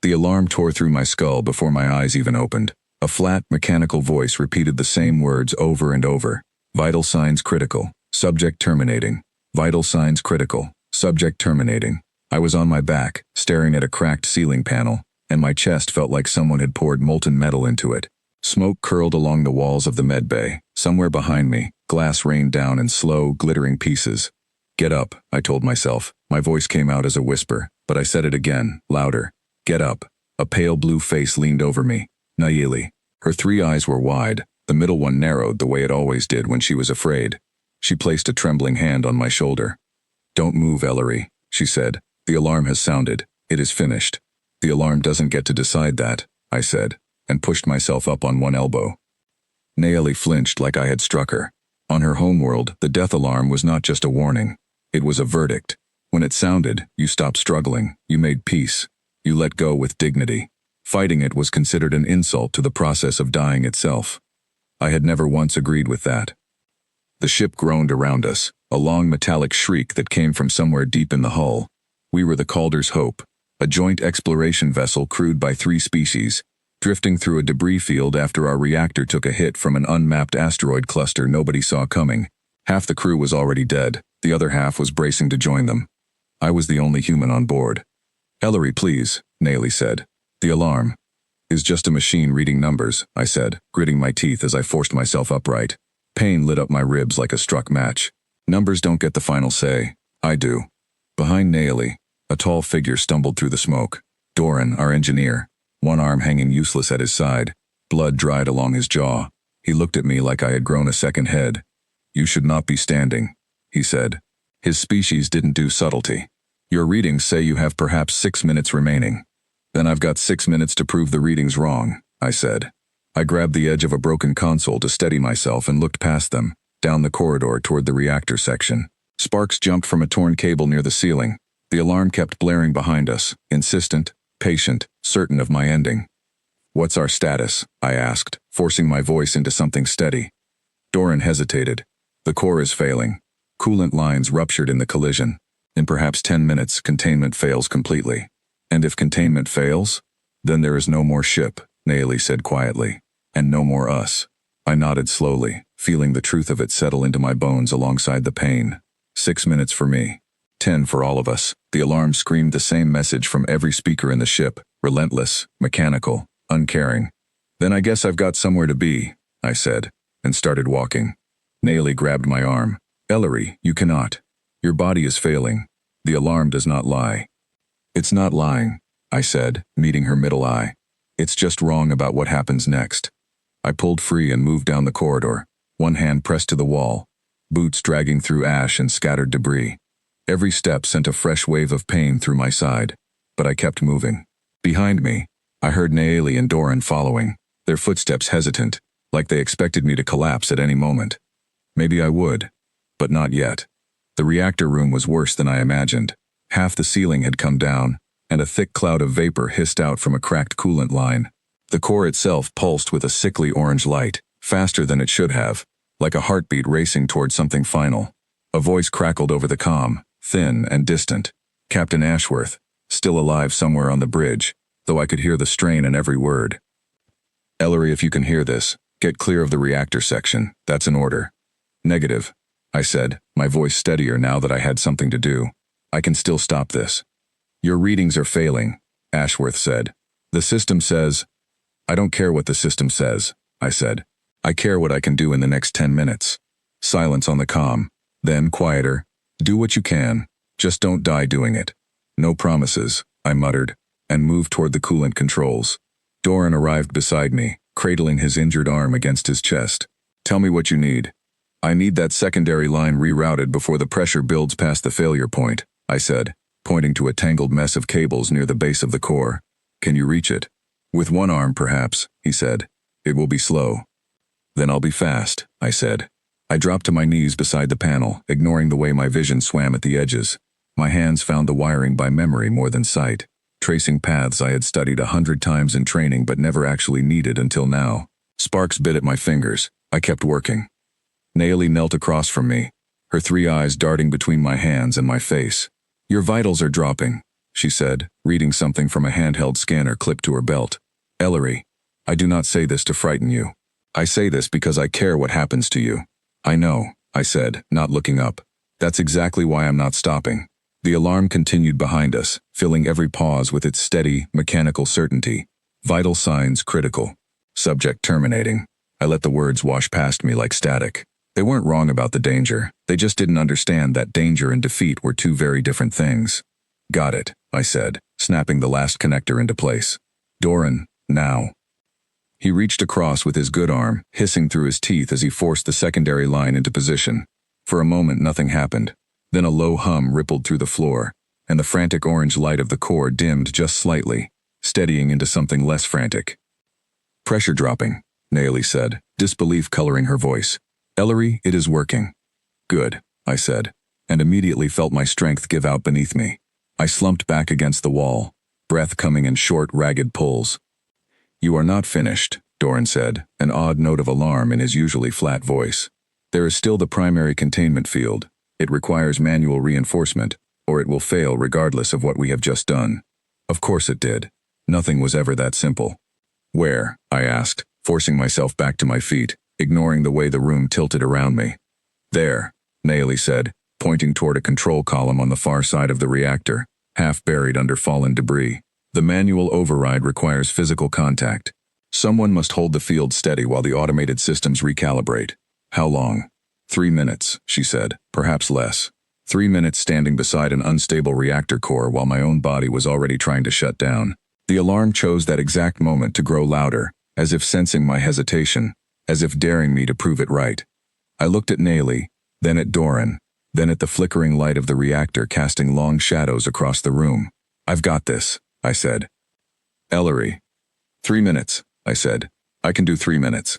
The alarm tore through my skull before my eyes even opened. A flat, mechanical voice repeated the same words over and over. Vital signs critical. Subject terminating. Vital signs critical. Subject terminating. I was on my back, staring at a cracked ceiling panel, and my chest felt like someone had poured molten metal into it. Smoke curled along the walls of the med bay. Somewhere behind me, glass rained down in slow, glittering pieces. Get up, I told myself. My voice came out as a whisper, but I said it again, louder. Get up. A pale blue face leaned over me. Nayeli. Her 3 eyes were wide, the middle one narrowed the way it always did when she was afraid. She placed a trembling hand on my shoulder. Don't move, Ellery, she said. The alarm has sounded. It is finished. The alarm doesn't get to decide that, I said, and pushed myself up on one elbow. Nayeli flinched like I had struck her. On her homeworld, the death alarm was not just a warning. It was a verdict. When it sounded, you stopped struggling. You made peace. You let go with dignity. Fighting it was considered an insult to the process of dying itself. I had never once agreed with that. The ship groaned around us, a long metallic shriek that came from somewhere deep in the hull. We were the Calder's Hope, a joint exploration vessel crewed by 3 species, drifting through a debris field after our reactor took a hit from an unmapped asteroid cluster nobody saw coming. Half the crew was already dead, the other half was bracing to join them. I was the only human on board. Ellery, please, Nayeli said. The alarm is just a machine reading numbers, I said, gritting my teeth as I forced myself upright. Pain lit up my ribs like a struck match. Numbers don't get the final say. I do. Behind Nayeli, a tall figure stumbled through the smoke. Doran, our engineer, one arm hanging useless at his side, blood dried along his jaw. He looked at me like I had grown a second head. You should not be standing, he said. His species didn't do subtlety. Your readings say you have perhaps 6 minutes remaining. Then I've got 6 minutes to prove the readings wrong, I said. I grabbed the edge of a broken console to steady myself and looked past them, down the corridor toward the reactor section. Sparks jumped from a torn cable near the ceiling. The alarm kept blaring behind us, insistent, patient, certain of my ending. What's our status? I asked, forcing my voice into something steady. Doran hesitated. The core is failing. Coolant lines ruptured in the collision. In perhaps 10 minutes, containment fails completely. And if containment fails, then there is no more ship, Nayeli said quietly. And no more us. I nodded slowly, feeling the truth of it settle into my bones alongside the pain. 6 minutes for me. 10 for all of us. The alarm screamed the same message from every speaker in the ship, relentless, mechanical, uncaring. Then I guess I've got somewhere to be, I said, and started walking. Nayeli grabbed my arm. Ellery, you cannot. Your body is failing. The alarm does not lie. It's not lying, I said, meeting her middle eye. It's just wrong about what happens next. I pulled free and moved down the corridor, one hand pressed to the wall, boots dragging through ash and scattered debris. Every step sent a fresh wave of pain through my side, but I kept moving. Behind me, I heard Nayeli and Doran following, their footsteps hesitant, like they expected me to collapse at any moment. Maybe I would, but not yet. The reactor room was worse than I imagined. Half the ceiling had come down, and a thick cloud of vapor hissed out from a cracked coolant line. The core itself pulsed with a sickly orange light, faster than it should have, like a heartbeat racing toward something final. A voice crackled over the comm, thin and distant. Captain Ashworth, still alive somewhere on the bridge, though I could hear the strain in every word. Ellery, if you can hear this, get clear of the reactor section. That's an order. Negative, I said, my voice steadier now that I had something to do. I can still stop this. Your readings are failing, Ashworth said. The system says... I don't care what the system says, I said. I care what I can do in the next 10 minutes. Silence on the comm. Then, quieter. Do what you can. Just don't die doing it. No promises, I muttered, and moved toward the coolant controls. Doran arrived beside me, cradling his injured arm against his chest. Tell me what you need. I need that secondary line rerouted before the pressure builds past the failure point, I said, pointing to a tangled mess of cables near the base of the core. Can you reach it? With one arm, perhaps, he said. It will be slow. Then I'll be fast, I said. I dropped to my knees beside the panel, ignoring the way my vision swam at the edges. My hands found the wiring by memory more than sight, tracing paths I had studied 100 times in training but never actually needed until now. Sparks bit at my fingers. I kept working. Nayeli knelt across from me, her 3 eyes darting between my hands and my face. Your vitals are dropping. she said, reading something from a handheld scanner clipped to her belt. Ellery, I do not say this to frighten you. I say this because I care what happens to you. I know, I said, not looking up. That's exactly why I'm not stopping. The alarm continued behind us, filling every pause with its steady, mechanical certainty. Vital signs critical. Subject terminating. I let the words wash past me like static. They weren't wrong about the danger. They just didn't understand that danger and defeat were two very different things. Got it, I said, snapping the last connector into place. Doran, now. He reached across with his good arm, hissing through his teeth as he forced the secondary line into position. For a moment, nothing happened. Then a low hum rippled through the floor, and the frantic orange light of the core dimmed just slightly, steadying into something less frantic. Pressure dropping, Naomi said, disbelief coloring her voice. Ellery, it is working. Good, I said, and immediately felt my strength give out beneath me. I slumped back against the wall, breath coming in short, ragged pulls. You are not finished, Doran said, an odd note of alarm in his usually flat voice. There is still the primary containment field. It requires manual reinforcement, or it will fail regardless of what we have just done. Of course it did. Nothing was ever that simple. Where? I asked, forcing myself back to my feet, ignoring the way the room tilted around me. There, Naomi said, pointing toward a control column on the far side of the reactor, half buried under fallen debris. The manual override requires physical contact. Someone must hold the field steady while the automated systems recalibrate. How long? 3 minutes, she said, perhaps less. 3 minutes standing beside an unstable reactor core while my own body was already trying to shut down. The alarm chose that exact moment to grow louder, as if sensing my hesitation, as if daring me to prove it right. I looked at Naomi, then at Doran, then at the flickering light of the reactor casting long shadows across the room. I've got this, I said. Ellery. 3 minutes, I said. I can do 3 minutes.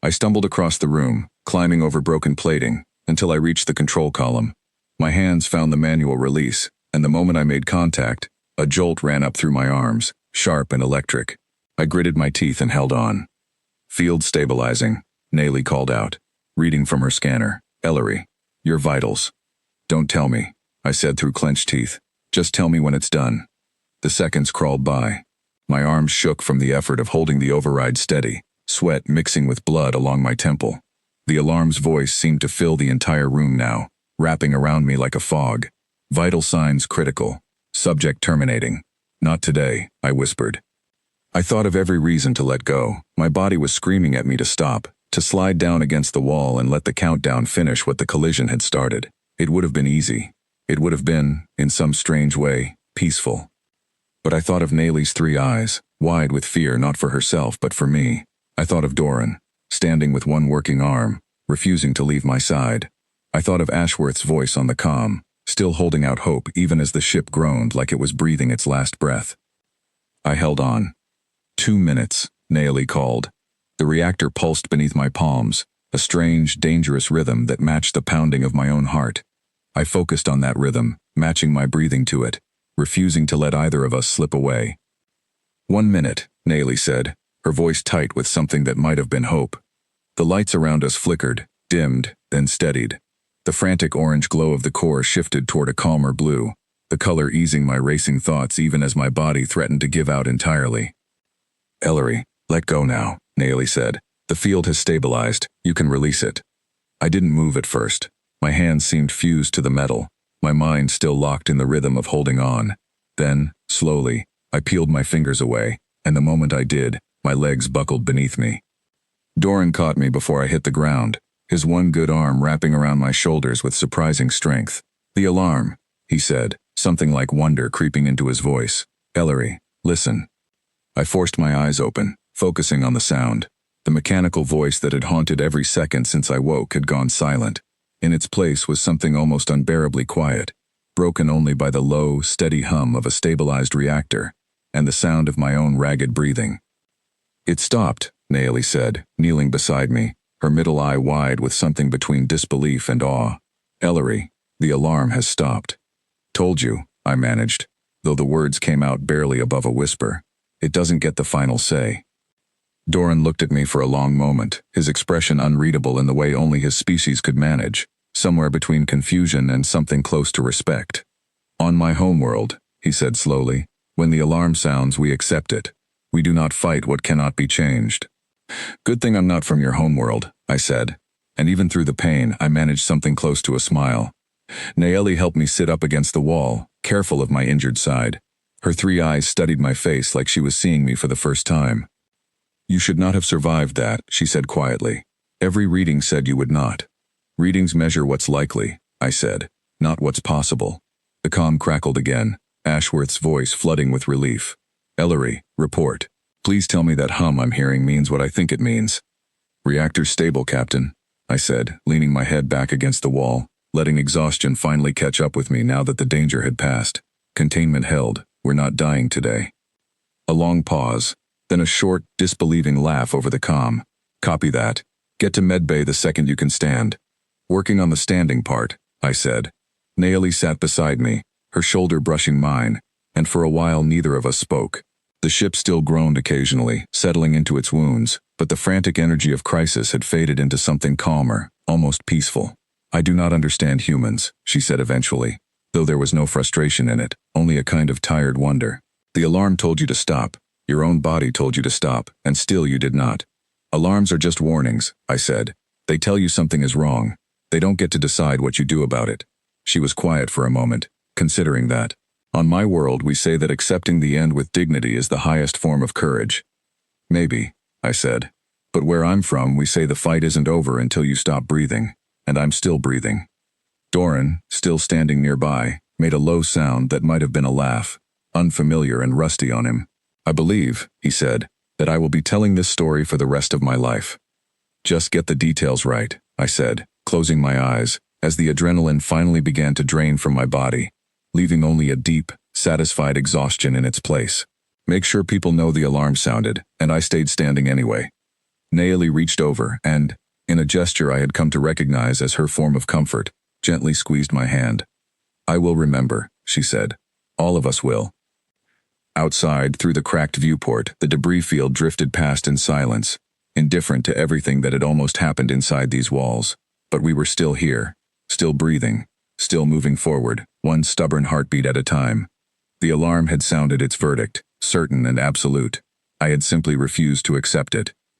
I stumbled across the room, climbing over broken plating, until I reached the control column. My hands found the manual release, and the moment I made contact, a jolt ran up through my arms, sharp and electric. I gritted my teeth and held on. Field stabilizing, Naomi called out, reading from her scanner. Ellery, your vitals. Don't tell me, I said through clenched teeth. Just tell me when it's done. The seconds crawled by. My arms shook from the effort of holding the override steady, sweat mixing with blood along my temple. The alarm's voice seemed to fill the entire room now, wrapping around me like a fog. Vital signs critical. Subject terminating. Not today, I whispered. I thought of every reason to let go. My body was screaming at me to stop, to slide down against the wall and let the countdown finish what the collision had started. It would have been easy. It would have been, in some strange way, peaceful. But I thought of Naomi's 3 eyes, wide with fear not for herself but for me. I thought of Doran, standing with one working arm, refusing to leave my side. I thought of Ashworth's voice on the comm, still holding out hope even as the ship groaned like it was breathing its last breath. I held on. 2 minutes, Naomi called. The reactor pulsed beneath my palms, a strange, dangerous rhythm that matched the pounding of my own heart. I focused on that rhythm, matching my breathing to it, refusing to let either of us slip away. 1 minute, Naomi said, her voice tight with something that might have been hope. The lights around us flickered, dimmed, then steadied. The frantic orange glow of the core shifted toward a calmer blue, the color easing my racing thoughts even as my body threatened to give out entirely. Ellery, let go now, Naomi said. The field has stabilized. You can release it. I didn't move at first. My hands seemed fused to the metal, my mind still locked in the rhythm of holding on. Then, slowly, I peeled my fingers away, and the moment I did, my legs buckled beneath me. Doran caught me before I hit the ground, his one good arm wrapping around my shoulders with surprising strength. The alarm, he said, something like wonder creeping into his voice. Ellery, listen. I forced my eyes open, focusing on the sound. The mechanical voice that had haunted every second since I woke had gone silent. In its place was something almost unbearably quiet, broken only by the low, steady hum of a stabilized reactor, and the sound of my own ragged breathing. It stopped, Naomi said, kneeling beside me, her middle eye wide with something between disbelief and awe. Ellery, the alarm has stopped. Told you, I managed, though the words came out barely above a whisper. It doesn't get the final say. Doran looked at me for a long moment, his expression unreadable in the way only his species could manage, somewhere between confusion and something close to respect. On my homeworld, he said slowly. When the alarm sounds, we accept it. We do not fight what cannot be changed. Good thing I'm not from your homeworld, I said. And even through the pain, I managed something close to a smile. Nayeli helped me sit up against the wall, careful of my injured side. Her 3 eyes studied my face like she was seeing me for the first time. You should not have survived that, she said quietly. Every reading said you would not. Readings measure what's likely, I said, not what's possible. The comm crackled again, Ashworth's voice flooding with relief. Ellery, report. Please tell me that hum I'm hearing means what I think it means. Reactor's stable, Captain, I said, leaning my head back against the wall, letting exhaustion finally catch up with me now that the danger had passed. Containment held. We're not dying today. A long pause, then a short, disbelieving laugh over the comm. Copy that. Get to medbay the second you can stand. Working on the standing part, I said. Nayeli sat beside me, her shoulder brushing mine, and for a while neither of us spoke. The ship still groaned occasionally, settling into its wounds, but the frantic energy of crisis had faded into something calmer, almost peaceful. I do not understand humans, she said eventually, though there was no frustration in it, only a kind of tired wonder. The alarm told you to stop. Your own body told you to stop, and still you did not. Alarms are just warnings, I said. They tell you something is wrong. They don't get to decide what you do about it. She was quiet for a moment, considering that. On my world, we say that accepting the end with dignity is the highest form of courage. Maybe, I said. But where I'm from, we say the fight isn't over until you stop breathing. And I'm still breathing. Doran, still standing nearby, made a low sound that might have been a laugh, unfamiliar and rusty on him. I believe, he said, that I will be telling this story for the rest of my life. Just get the details right, I said, closing my eyes, as the adrenaline finally began to drain from my body, leaving only a deep, satisfied exhaustion in its place. Make sure people know the alarm sounded, and I stayed standing anyway. Nayeli reached over and, in a gesture I had come to recognize as her form of comfort, gently squeezed my hand. I will remember, she said. All of us will. Outside, through the cracked viewport, the debris field drifted past in silence, indifferent to everything that had almost happened inside these walls. But we were still here, still breathing, still moving forward, one stubborn heartbeat at a time. The alarm had sounded its verdict, certain and absolute. I had simply refused to accept it.